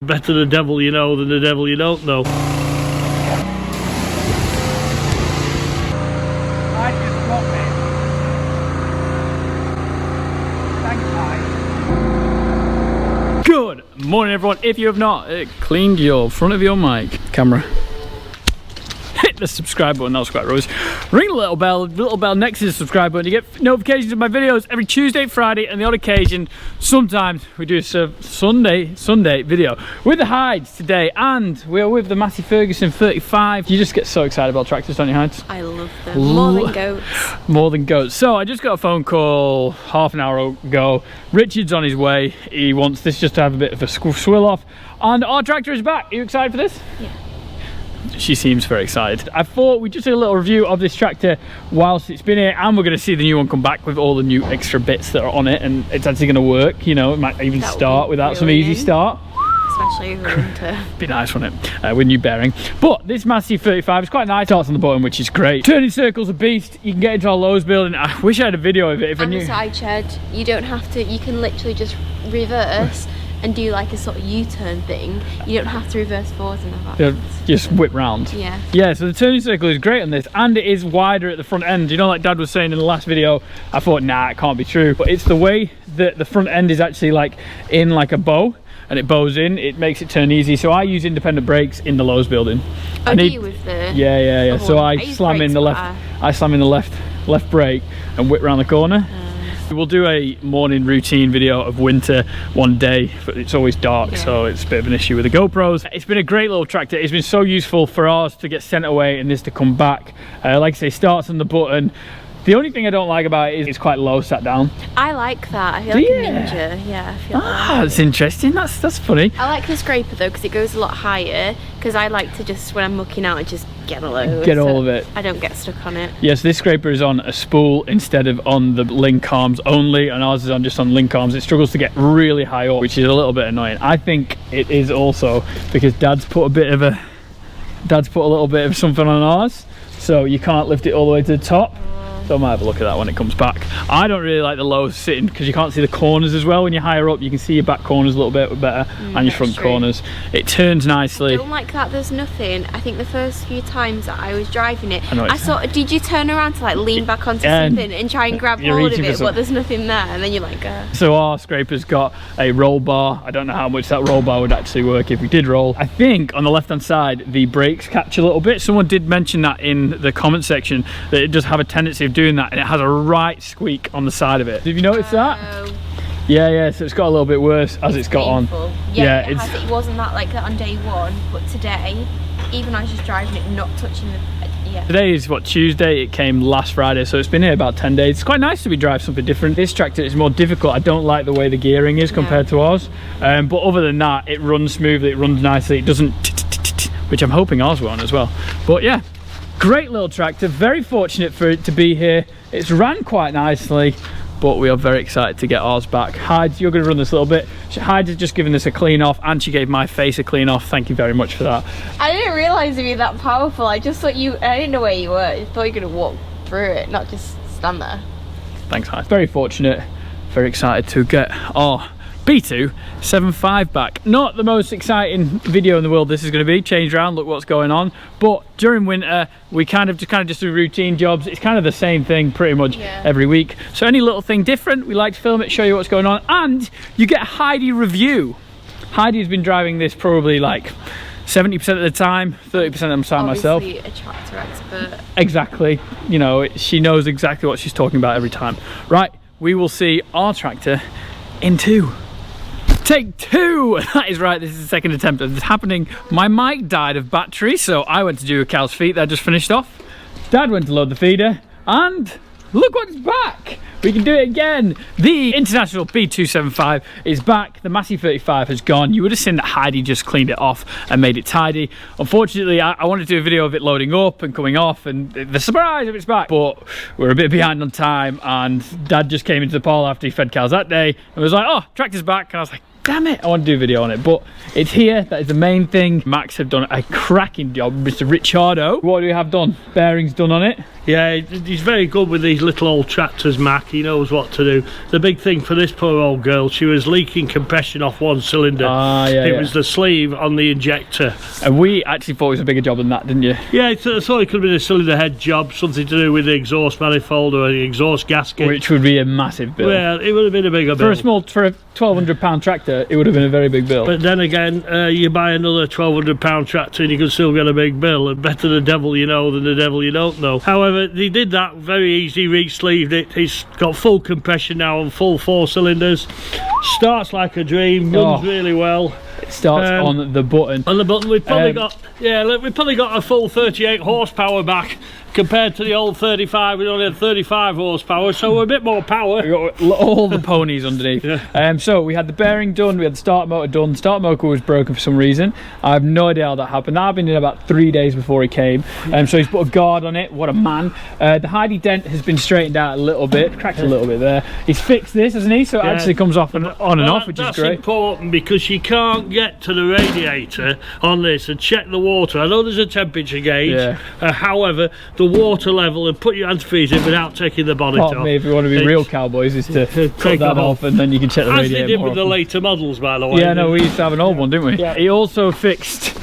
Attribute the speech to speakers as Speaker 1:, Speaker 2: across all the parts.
Speaker 1: Better the devil you know than the devil you don't know.
Speaker 2: I just got it. Thanks, mate.
Speaker 1: Good morning, everyone. If you have not cleaned your front of your mic camera, hit the subscribe button. That's quite rose. Ring the little bell next to the subscribe button. You get notifications of my videos every Tuesday, Friday, and the odd occasion. Sometimes we do a Sunday video with the Hides today, and we are with the Massey Ferguson 35. You just get so excited about tractors, don't you, Hides?
Speaker 3: I love them more than goats.
Speaker 1: More than goats. So I just got a phone call half an hour ago. Richard's on his way. He wants this just to have a bit of a swill off, and our tractor is back. Are you excited for this?
Speaker 3: Yeah.
Speaker 1: She seems very excited. I thought we'd just do a little review of this tractor whilst it's been here, and we're going to see the new one come back with all the new extra bits that are on it, and it's actually going to work. You know, it might even start without some easy start.
Speaker 3: Especially over winter.
Speaker 1: Be nice, wouldn't it? With new bearing. But this Massey 35 is quite nice. Starts on the bottom, which is great. Turning circle's a beast. You can get into our Lowe's building. I wish I had a video of it if I knew.
Speaker 3: And the side shed, you don't have to, you can literally just reverse and do like a sort of U-turn thing. You don't have to reverse forwards and that.
Speaker 1: Just whip round.
Speaker 3: Yeah.
Speaker 1: Yeah, so the turning circle is great on this, and it is wider at the front end. You know, like Dad was saying in the last video, I thought, nah, it can't be true. But it's the way that the front end is actually like in like a bow, and it bows in, it makes it turn easy. So I use independent brakes in the Lowe's building.
Speaker 3: Oh, do you with the...
Speaker 1: Yeah. So I slam in the left brake and whip around the corner. We'll do a morning routine video of winter one day, but it's always dark, so it's a bit of an issue with the GoPros. It's been a great little tractor. It's been so useful for ours to get sent away and this to come back. Like I say, starts on the button. The only thing I don't like about it is it's quite low sat down.
Speaker 3: I like that. I feel like a ninja. Yeah, I feel like
Speaker 1: that's interesting. That's funny.
Speaker 3: I like the scraper though, because it goes a lot higher, because I like to just, when I'm mucking out, just get a load.
Speaker 1: Get all of it.
Speaker 3: I don't get stuck on it.
Speaker 1: Yes, this scraper is on a spool instead of on the link arms only, and ours is on just on link arms. It struggles to get really high up, which is a little bit annoying. I think it is also because Dad's put a little bit of something on ours, so you can't lift it all the way to the top. So I might have a look at that when it comes back. I don't really like the low sitting because you can't see the corners as well. When you're higher up, you can see your back corners a little bit better, and your front corners. It turns nicely.
Speaker 3: I don't like that there's nothing. I think the first few times that I was driving it, I thought, did you turn around to like lean back onto something and try and grab hold of it, but there's nothing there, and then you're like,
Speaker 1: So our scraper's got a roll bar. I don't know how much that roll bar would actually work if we did roll. I think on the left hand side, the brakes catch a little bit. Someone did mention that in the comment section, that it does have a tendency of doing that, and it has a right squeak on the side of it. Have you noticed that? Yeah, so it's got a little bit worse as it's got
Speaker 3: painful.
Speaker 1: on.
Speaker 3: Yeah, it wasn't that like that on day one, but today, even I was just driving it, not touching the...
Speaker 1: Today is what, Tuesday? It came last Friday, so it's been here about 10 days. It's quite nice to be driving something different. This tractor is more difficult. I don't like the way the gearing is compared to ours, but other than that, it runs smoothly, it runs nicely, it doesn't which I'm hoping ours will on as well. But yeah, great little tractor, very fortunate for it to be here. It's ran quite nicely, but we are very excited to get ours back. Hyde, you're going to run this a little bit. Hyde has just given this a clean off, and she gave my face a clean off. Thank you very much for that.
Speaker 3: I didn't realise it'd be that powerful. I just thought I didn't know where you were. I thought you were going to walk through it, not just stand there.
Speaker 1: Thanks, Hyde. Very fortunate, very excited to get our B275 back. Not the most exciting video in the world this is going to be. Change around, look what's going on. But during winter, we kind of just do routine jobs. It's kind of the same thing pretty much every week. So any little thing different, we like to film it, show you what's going on, and you get a Heidi review. Heidi has been driving this probably like 70% of the time, 30% of the time myself.
Speaker 3: Obviously a tractor expert.
Speaker 1: Exactly. You know, she knows exactly what she's talking about every time. Right, we will see our tractor in two. Take two! That is right, this is the second attempt of this happening. My mic died of battery, so I went to do a cow's feet that I just finished off. Dad went to load the feeder, and look what's back! We can do it again. The International B275 is back. The Massey 35 has gone. You would have seen that Heidi just cleaned it off and made it tidy. Unfortunately, I wanted to do a video of it loading up and coming off and the surprise of it's back, but we're a bit behind on time, and Dad just came into the pole after he fed cows that day and was like, oh, tractor's back, and I was like, damn it, I want to do a video on it, but it's here. That is the main thing. Max have done a cracking job, Mr. Ricciardo. What do we have done? Bearings done on it.
Speaker 2: Yeah, he's very good with these little old tractors, Mac. He knows what to do. The big thing for this poor old girl, she was leaking compression off one cylinder. It was the sleeve on the injector. And
Speaker 1: we actually thought it was a bigger job than that, didn't you?
Speaker 2: Yeah, I thought it could have been a cylinder head job, something to do with the exhaust manifold or the exhaust gasket.
Speaker 1: Which would be a massive bill.
Speaker 2: Well, it would have been a bigger bill.
Speaker 1: For a £1,200 tractor, it would have been a very big bill.
Speaker 2: But then again, you buy another £1,200 tractor and you can still get a big bill. And better the devil you know than the devil you don't know. However, he did that very easy, re-sleeved it. He's got full compression now on full 4 cylinders. Starts like a dream, runs really well.
Speaker 1: It starts on the button.
Speaker 2: On the button, we've probably got a full 38 horsepower back. Compared to the old 35, we only had 35 horsepower, so we're a bit more power.
Speaker 1: We got all the ponies underneath. Yeah. So we had the bearing done, we had the start motor done. The start motor was broken for some reason. I have no idea how that happened. That happened in about 3 days before he came. So he's put a guard on it. What a man. The Heidi dent has been straightened out a little bit, cracked a little bit there. He's fixed this, hasn't he? So it actually comes off and on and off, which is great.
Speaker 2: That's important because you can't get to the radiator on this and check the water. I know there's a temperature gauge, however, the water level, and put your antifreeze in without taking the bonnet off.
Speaker 1: If you want to be real cowboys, is to take that off and then you can check the radiator.
Speaker 2: As they did with the later models, by the way.
Speaker 1: Yeah, no, we used to have an old one, didn't we? Yeah. He also fixed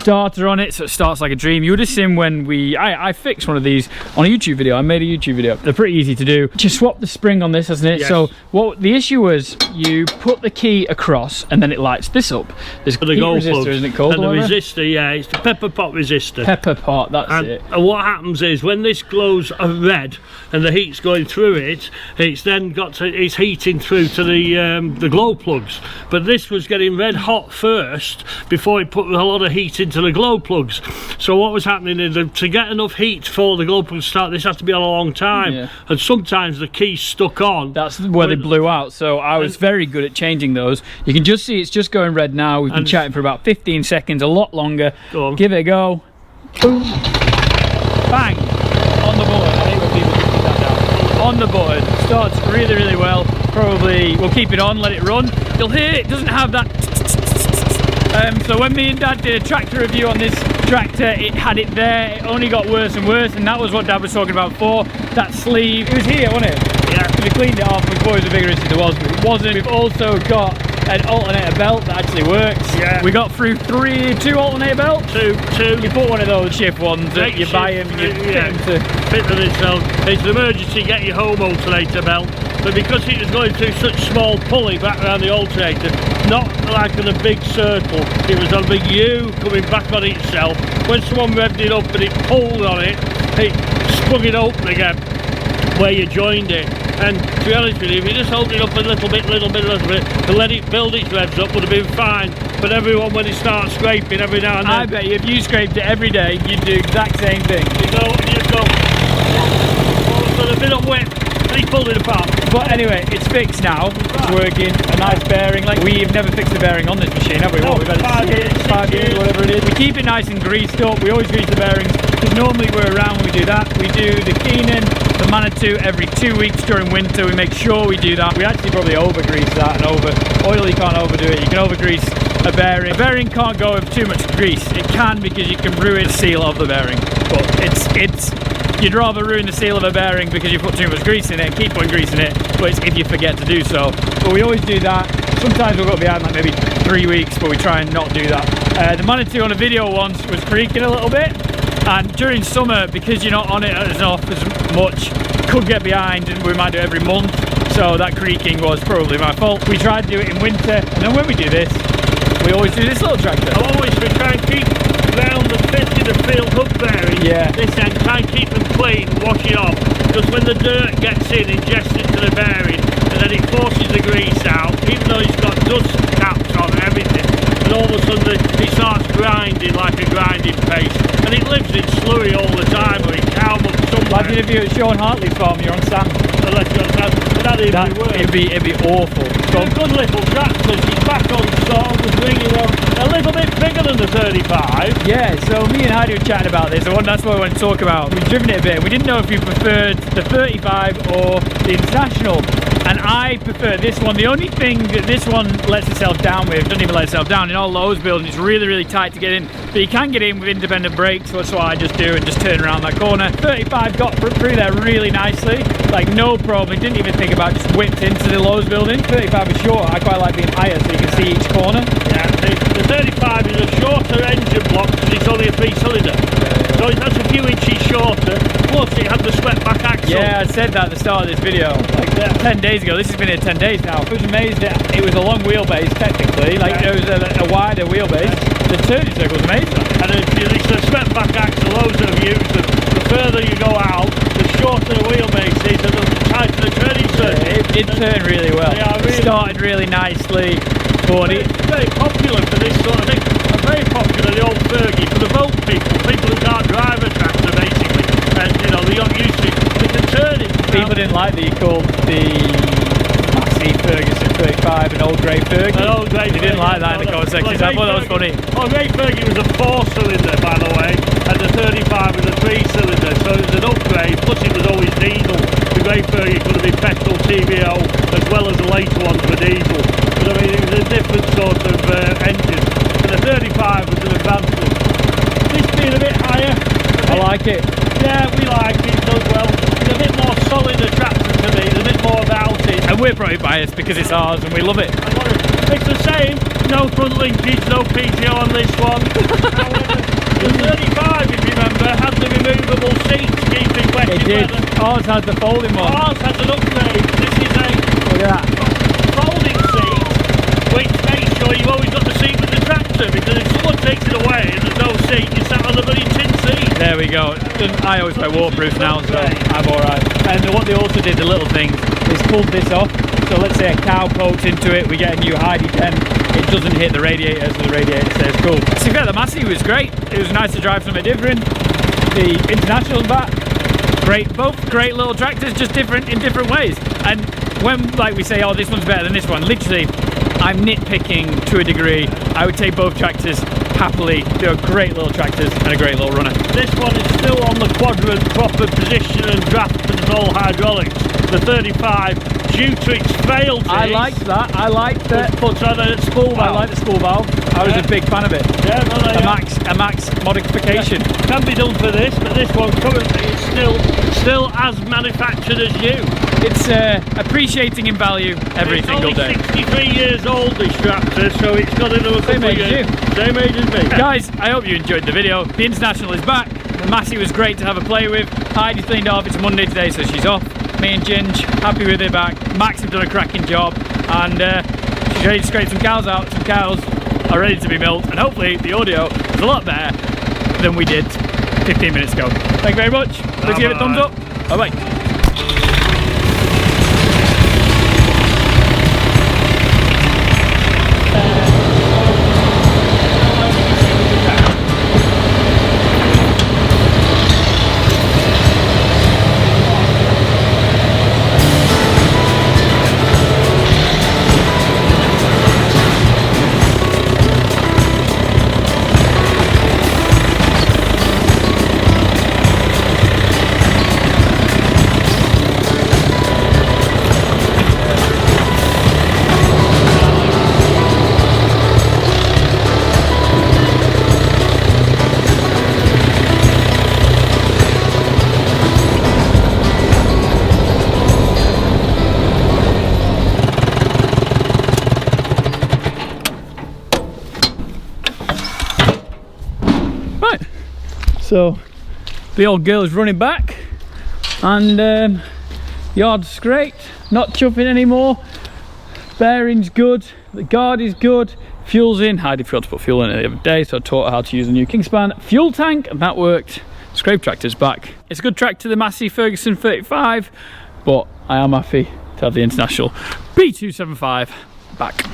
Speaker 1: starter on it, so it starts like a dream. You would have seen when I fixed one of these on a YouTube video. I made a YouTube video. They're pretty easy to do. Just swap the spring on this, hasn't it? Yes. So what the issue was, you put the key across and then it lights this up. There's a heat resistor, isn't it called?
Speaker 2: And the resistor, yeah, it's the pepper pot resistor.
Speaker 1: Pepper pot, that's it.
Speaker 2: And what happens is when this glows red and the heat's going through it, it's then it's heating through to the glow plugs. But this was getting red hot first before it put a lot of heat into the glow plugs. So what was happening is to get enough heat for the glow plugs to start, this had to be on a long time, and sometimes the key's stuck on.
Speaker 1: That's where they blew out. So I was very good at changing those. You can just see it's just going red now. We've been chatting for about 15 seconds, a lot longer. Give it a go. Boom, bang, on the button. I hate when people just put that down. On the button, starts really well. Probably we'll keep it on, let it run. You'll hear it doesn't have that. So when me and Dad did a tractor review on this tractor, it had it there. It only got worse and worse, and that was what Dad was talking about before. That sleeve, it was here, wasn't it? Yeah. We cleaned it off. We thought it was a bigger issue there was, but it wasn't. We've also got an alternator belt that actually works. Yeah. We got through two alternator belts. Two. You put one of those shift ones that you buy them and you
Speaker 2: fit them themselves. It's an emergency get your home alternator belt. But because it was going through such small pulley back around the alternator, not like on a big circle, it was on a big U coming back on itself. When someone revved it up and it pulled on it, it sprung it open again where you joined it. And to be honest with you, if you just hold it up a little bit, and let it build its revs up, would have been fine. But everyone, when it starts scraping every now and then,
Speaker 1: I bet you if you scraped it every day, you'd do the exact same thing.
Speaker 2: You go, a bit of whip. He pulled it apart.
Speaker 1: But anyway, it's fixed now. It's working. A nice bearing. Like, we've never fixed a bearing on this machine, have we?
Speaker 2: No,
Speaker 1: we've had 5 years, whatever it is. We keep it nice and greased up. We always grease the bearings because normally we're around when we do that. We do the Keenan, the Manitou every 2 weeks during winter. We make sure we do that. We actually probably over grease that, and oil, you can't overdo it. You can over grease a bearing. A bearing can't go with too much grease. It can, because you can ruin the seal of the bearing. But you'd rather ruin the seal of a bearing because you put too much grease in it and keep putting grease in it, but it's if you forget to do so. But we always do that. Sometimes we'll go behind like maybe 3 weeks, but we try and not do that. The Manitou on a video once was creaking a little bit, and during summer, because you're not on it as much, could get behind, and we might do it every month, so that creaking was probably my fault. We tried to do it in winter, and then when we do this, we always do this little tractor.
Speaker 2: We try and keep round and fit in the field hook bearing.
Speaker 1: Yeah.
Speaker 2: This end, try and keep them clean, wash it off. Because when the dirt gets in, ingests into the bearing, and then it forces the grease out, even though it's got dust caps on and everything, and all of a sudden it starts grinding like a grinding paste. And it lives in slurry all the time, or in cow muck somewhere.
Speaker 1: Like if you're at Sean Hartley's farm, you're on sand.
Speaker 2: Unless you're on sand.
Speaker 1: It'd be awful.
Speaker 2: They're good little tractors. He's back on sort of bringing on a little bit bigger than the 35.
Speaker 1: Yeah, so me and Heidi were chatting about this, and that's what I want to talk about. We've driven it a bit. We didn't know if you preferred the 35 or the International. And I prefer this one. The only thing that this one lets itself down with, doesn't even let itself down, in all those buildings, it's really, really tight to get in. But you can get in with independent brakes, so that's what I just do, and just turn around that corner. 35 got through there really nicely, like no problem. It didn't even think about it, just whipped into the Lowe's building. 35 is short. I quite like being higher so you can see each corner.
Speaker 2: Yeah, the 35 is a shorter engine block because it's only a 3-cylinder. So that's a few inches shorter, plus it had the swept back axle.
Speaker 1: Yeah, I said that at the start of this video, like 10 days ago. This has been here 10 days now. I was amazed that it was a long wheelbase technically, like it was a wider wheelbase. The turning circle was amazing.
Speaker 2: And it's the swept back axle, those that have used them, the further you go out, the shorter the wheelbase is and the tighter the turning circle.
Speaker 1: It did turn really well.
Speaker 2: Yeah, really
Speaker 1: started really nicely.
Speaker 2: It's very popular for this sort of thing. And very popular, the old Fergie, for the boat people who can't drive a tractor basically. And you know, they're not used to it. They can turn it.
Speaker 1: People didn't like that you called the Massey Ferguson 35 an old grey Fergie.
Speaker 2: An old grey
Speaker 1: They didn't like that in the comment section. I thought that was funny.
Speaker 2: Oh, grey Fergie was a 4-cylinder, by the way, and the 35 was a 3-cylinder, so it was an upgrade. Plus it was always diesel. The grey Fergie could have been petrol, TVO, as well as the later ones were diesel. But I mean, it was a different sort of engine. And the 35 was an advancement. This being a bit higher.
Speaker 1: I like it.
Speaker 2: Yeah, we like it as well. It's a bit more solid a tractor to me. There's a bit more about it.
Speaker 1: And we're probably biased because it's ours and we love it.
Speaker 2: It's the same. No front linkage, no PTO on this one. However, the 35, if you remember, had the removable seat to keep it wet in weather.
Speaker 1: Ours has the folding one.
Speaker 2: Ours has an upgrade. This is a
Speaker 1: Look at that.
Speaker 2: folding seat, which makes sure you've always got the seat with the tractor, because if someone takes it away and there's no seat, you're sat on a bloody tin seat.
Speaker 1: There we go. I always wear waterproof now, so I'm alright. And what they also did, the little thing, is pulled this off. So let's say a cow pokes into it, we get a new Heidi pen. It doesn't hit the radiator, so the radiator stays cool. To be fair, the Massey was great. It was nice to drive something different. The International's back. Great, both great little tractors, just different in different ways. And when, like, we say, oh, this one's better than this one, literally, I'm nitpicking to a degree. I would take both tractors happily. They're great little tractors and a great little runner.
Speaker 2: This one is still on the quadrant, proper position and draft and all hydraulics. The 35, due to its frailty.
Speaker 1: I liked that. I liked that.
Speaker 2: Puts on a spool valve.
Speaker 1: I like the spool valve. I was a big fan of it.
Speaker 2: Yeah, well,
Speaker 1: a max modification.
Speaker 2: Yeah, can be done for this, but this one currently is still as manufactured as you.
Speaker 1: It's appreciating in value every single day.
Speaker 2: It's only 63 years old, this tractor, so it's got another
Speaker 1: Same age as you.
Speaker 2: Same age as me.
Speaker 1: Guys, I hope you enjoyed the video. The International is back. The Massey was great to have a play with. Heidi's cleaned off. It's a Monday today, so she's off. Me and Ginge, happy with her back. Max have done a cracking job, and she's ready to scrape some cows out. Some cows are ready to be milked, and hopefully the audio is a lot better than we did 15 minutes ago. Thank you very much. Please give it a thumbs up. Bye bye. So the old girl is running back, and yard's scraped, not chuffing anymore, bearing's good, the guard is good, fuel's in. Heidi forgot to put fuel in it the other day, so I taught her how to use a new Kingspan fuel tank, and that worked. Scrape tractor's back. It's a good tractor, the Massey Ferguson 35, but I am happy to have the International B275 back.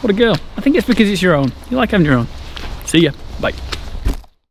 Speaker 1: What a girl. I think it's because it's your own. You like having your own. See ya. Bye.